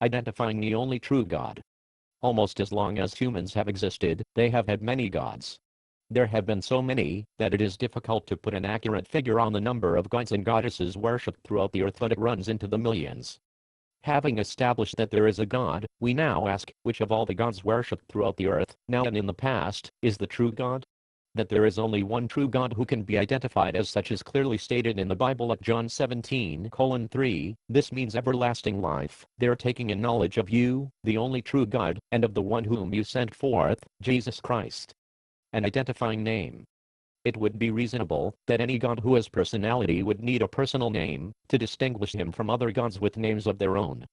identifying the only true God. Almost as long as humans have existed, they have had many gods. There have been so many that it is difficult to put an accurate figure on the number of gods and goddesses worshipped throughout the earth, but it runs into the millions. Having established that there is a God, we now ask, which of all the gods worshipped throughout the earth, now and in the past, is the true God? That there is only one true God who can be identified as such is clearly stated in the Bible at John 17:3. This means everlasting life, their taking in knowledge of you, the only true God, and of the one whom you sent forth, Jesus Christ. An identifying name. It would be reasonable that any god who has personality would need a personal name to distinguish him from other gods with names of their own.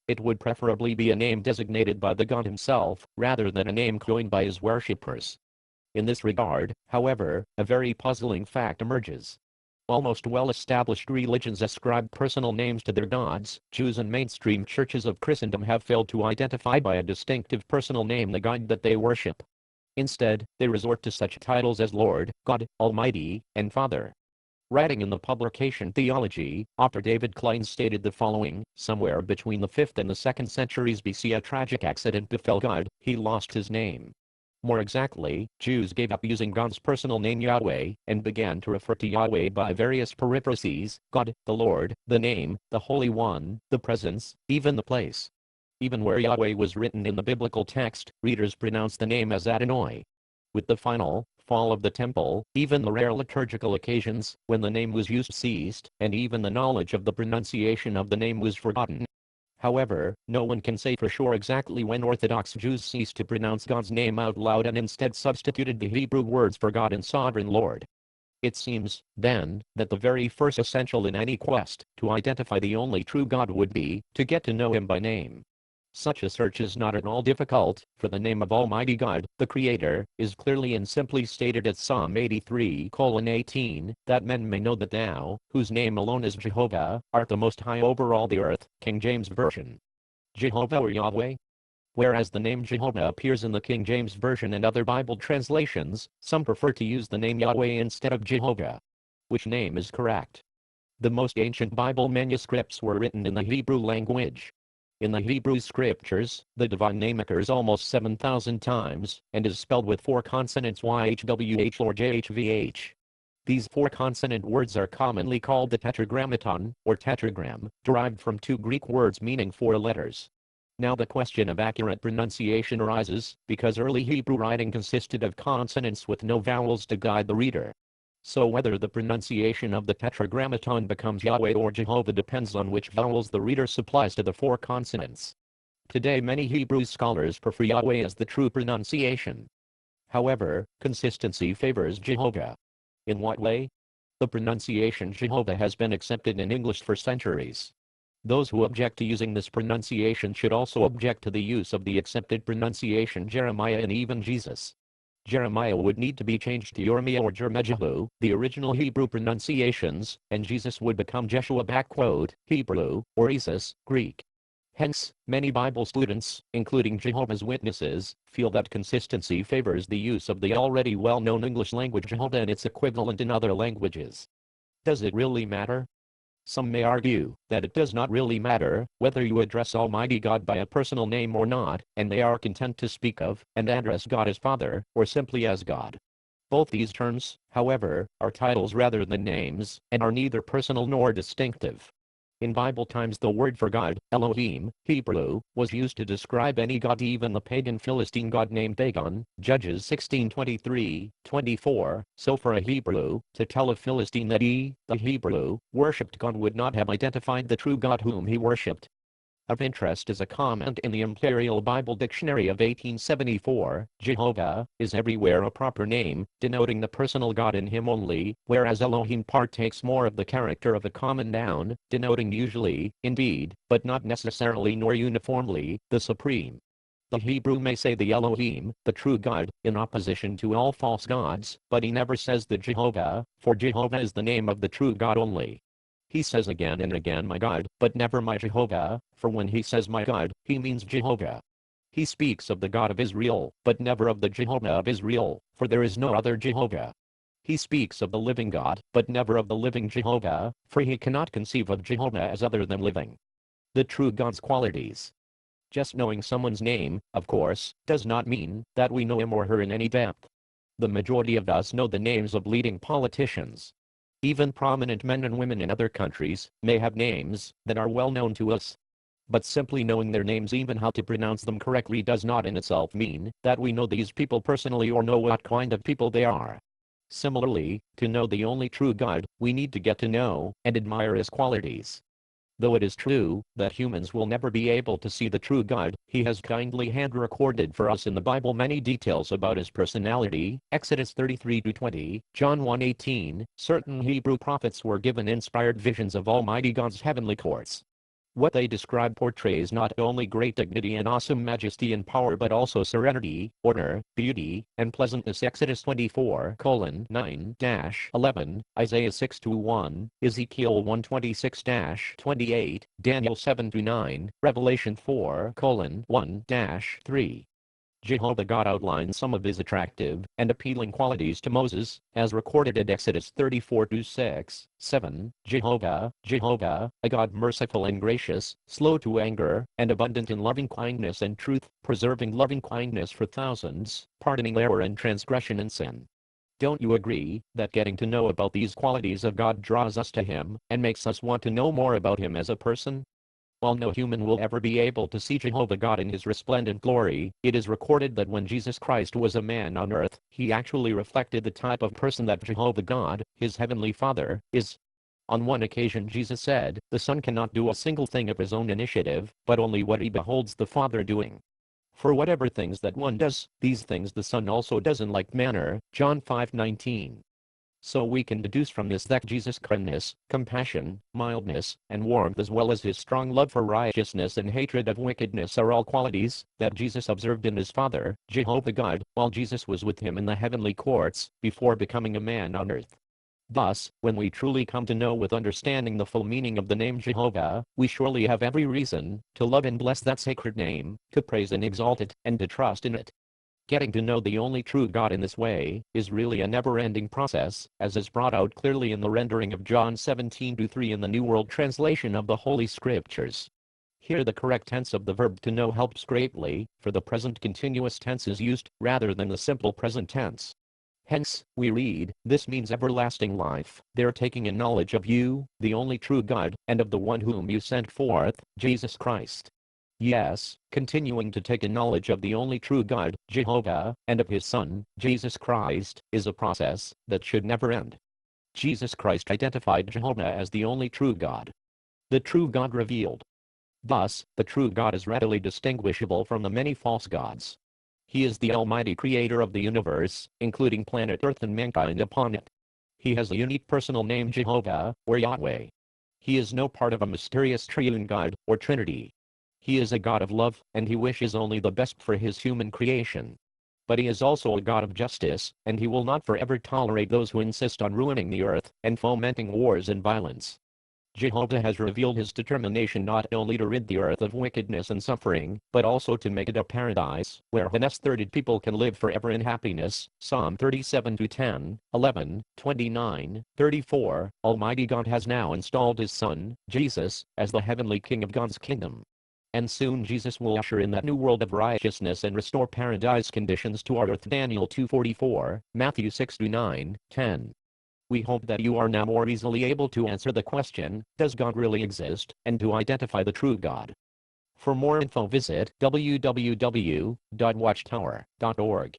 It would preferably be a name designated by the god himself, rather than a name coined by his worshippers. In this regard, however, a very puzzling fact emerges. Almost well-established religions ascribe personal names to their gods. Jews and mainstream churches of Christendom have failed to identify by a distinctive personal name the God that they worship. Instead, they resort to such titles as Lord, God, Almighty, and Father. Writing in the publication Theology, author David Klein stated the following: somewhere between the 5th and the 2nd centuries BC, a tragic accident befell God, he lost his name. More exactly, Jews gave up using God's personal name Yahweh, and began to refer to Yahweh by various periphrases: God, the Lord, the name, the Holy One, the presence, even the place. Even where Yahweh was written in the biblical text, readers pronounced the name as Adonai. With the final fall of the temple, even the rare liturgical occasions when the name was used ceased, and even the knowledge of the pronunciation of the name was forgotten. However, no one can say for sure exactly when Orthodox Jews ceased to pronounce God's name out loud and instead substituted the Hebrew words for God and Sovereign Lord. It seems, then, that the very first essential in any quest to identify the only true God would be to get to know him by name. Such a search is not at all difficult, for the name of Almighty God, the Creator, is clearly and simply stated at Psalm 83:18, that men may know that thou, whose name alone is Jehovah, art the Most High over all the earth. King James Version. Jehovah or Yahweh. Whereas the name Jehovah appears in the King James Version and other Bible translations, some prefer to use the name Yahweh instead of Jehovah. Which name is correct? The most ancient Bible manuscripts were written in the Hebrew language. In the Hebrew scriptures, the divine name occurs almost 7,000 times, and is spelled with 4 consonants YHWH or JHVH. These 4 consonant words are commonly called the tetragrammaton, or tetragram, derived from 2 Greek words meaning 4 letters. Now the question of accurate pronunciation arises, because early Hebrew writing consisted of consonants with no vowels to guide the reader. So whether the pronunciation of the tetragrammaton becomes Yahweh or Jehovah depends on which vowels the reader supplies to the 4 consonants. Today many Hebrew scholars prefer Yahweh as the true pronunciation. However, consistency favors Jehovah. In what way? The pronunciation Jehovah has been accepted in English for centuries. Those who object to using this pronunciation should also object to the use of the accepted pronunciation Jeremiah and even Jesus. Jeremiah would need to be changed to Jeremiah or Jermejahu, the original Hebrew pronunciations, and Jesus would become Jeshua Hebrew, or Jesus, Greek. Hence, many Bible students, including Jehovah's Witnesses, feel that consistency favors the use of the already well-known English language Jehovah and its equivalent in other languages. Does it really matter? Some may argue that it does not really matter whether you address Almighty God by a personal name or not, and they are content to speak of and address God as Father, or simply as God. Both these terms, however, are titles rather than names, and are neither personal nor distinctive. In Bible times the word for God, Elohim, Hebrew, was used to describe any god, even the pagan Philistine god named Dagon, Judges 16:23-24. So for a Hebrew, to tell a Philistine that he, the Hebrew, worshipped God would not have identified the true God whom he worshipped. Of interest is a comment in the Imperial Bible Dictionary of 1874, Jehovah is everywhere a proper name, denoting the personal God in him only, whereas Elohim partakes more of the character of a common noun, denoting usually, indeed, but not necessarily nor uniformly, the supreme. The Hebrew may say the Elohim, the true God, in opposition to all false gods, but he never says the Jehovah, for Jehovah is the name of the true God only. He says again and again my God, but never my Jehovah, for when he says my God, he means Jehovah. He speaks of the God of Israel, but never of the Jehovah of Israel, for there is no other Jehovah. He speaks of the living God, but never of the living Jehovah, for he cannot conceive of Jehovah as other than living. The true God's qualities. Just knowing someone's name, of course, does not mean that we know him or her in any depth. The majority of us know the names of leading politicians. Even prominent men and women in other countries may have names that are well known to us. But simply knowing their names, even how to pronounce them correctly, does not in itself mean that we know these people personally or know what kind of people they are. Similarly, to know the only true God, we need to get to know and admire his qualities. Though it is true that humans will never be able to see the true God, he has kindly hand-recorded for us in the Bible many details about his personality. Exodus 33-20, John 1:18, certain Hebrew prophets were given inspired visions of Almighty God's heavenly courts. What they describe portrays not only great dignity and awesome majesty and power, but also serenity, order, beauty, and pleasantness. Exodus 24:9-11, Isaiah 6:1, Ezekiel 1:26-28, Daniel 7:9, Revelation 4:1-3. Jehovah God outlines some of his attractive and appealing qualities to Moses, as recorded in Exodus 34:6, 7. Jehovah, a God merciful and gracious, slow to anger, and abundant in loving kindness and truth, preserving loving kindness for thousands, pardoning error and transgression and sin. Don't you agree that getting to know about these qualities of God draws us to him and makes us want to know more about him as a person? While no human will ever be able to see Jehovah God in his resplendent glory, it is recorded that when Jesus Christ was a man on earth, he actually reflected the type of person that Jehovah God, his heavenly Father, is. On one occasion Jesus said, "The Son cannot do a single thing of his own initiative, but only what he beholds the Father doing. For whatever things that one does, these things the Son also does in like manner." John 5:19. So we can deduce from this that Jesus' kindness, compassion, mildness, and warmth, as well as his strong love for righteousness and hatred of wickedness, are all qualities that Jesus observed in his Father, Jehovah God, while Jesus was with him in the heavenly courts, before becoming a man on earth. Thus, when we truly come to know with understanding the full meaning of the name Jehovah, we surely have every reason to love and bless that sacred name, to praise and exalt it, and to trust in it. Getting to know the only true God in this way is really a never-ending process, as is brought out clearly in the rendering of John 17:3 in the New World Translation of the Holy Scriptures. Here the correct tense of the verb to know helps greatly, for the present continuous tense is used, rather than the simple present tense. Hence, we read, "This means everlasting life, their taking in knowledge of you, the only true God, and of the one whom you sent forth, Jesus Christ." Yes, continuing to take in knowledge of the only true God, Jehovah, and of his Son, Jesus Christ, is a process that should never end. Jesus Christ identified Jehovah as the only true God. The true God revealed. Thus, the true God is readily distinguishable from the many false gods. He is the almighty creator of the universe, including planet Earth and mankind upon it. He has a unique personal name, Jehovah, or Yahweh. He is no part of a mysterious triune God, or Trinity. He is a God of love, and he wishes only the best for his human creation. But he is also a God of justice, and he will not forever tolerate those who insist on ruining the earth and fomenting wars and violence. Jehovah has revealed his determination not only to rid the earth of wickedness and suffering, but also to make it a paradise, where honest-hearted people can live forever in happiness. Psalm 37:10, 11, 29, 34. Almighty God has now installed his Son, Jesus, as the heavenly King of God's kingdom. And soon Jesus will usher in that new world of righteousness and restore paradise conditions to our earth. Daniel 2:44, Matthew 6:9, 10. We hope that you are now more easily able to answer the question, does God really exist, and to identify the true God. For more info visit www.watchtower.org.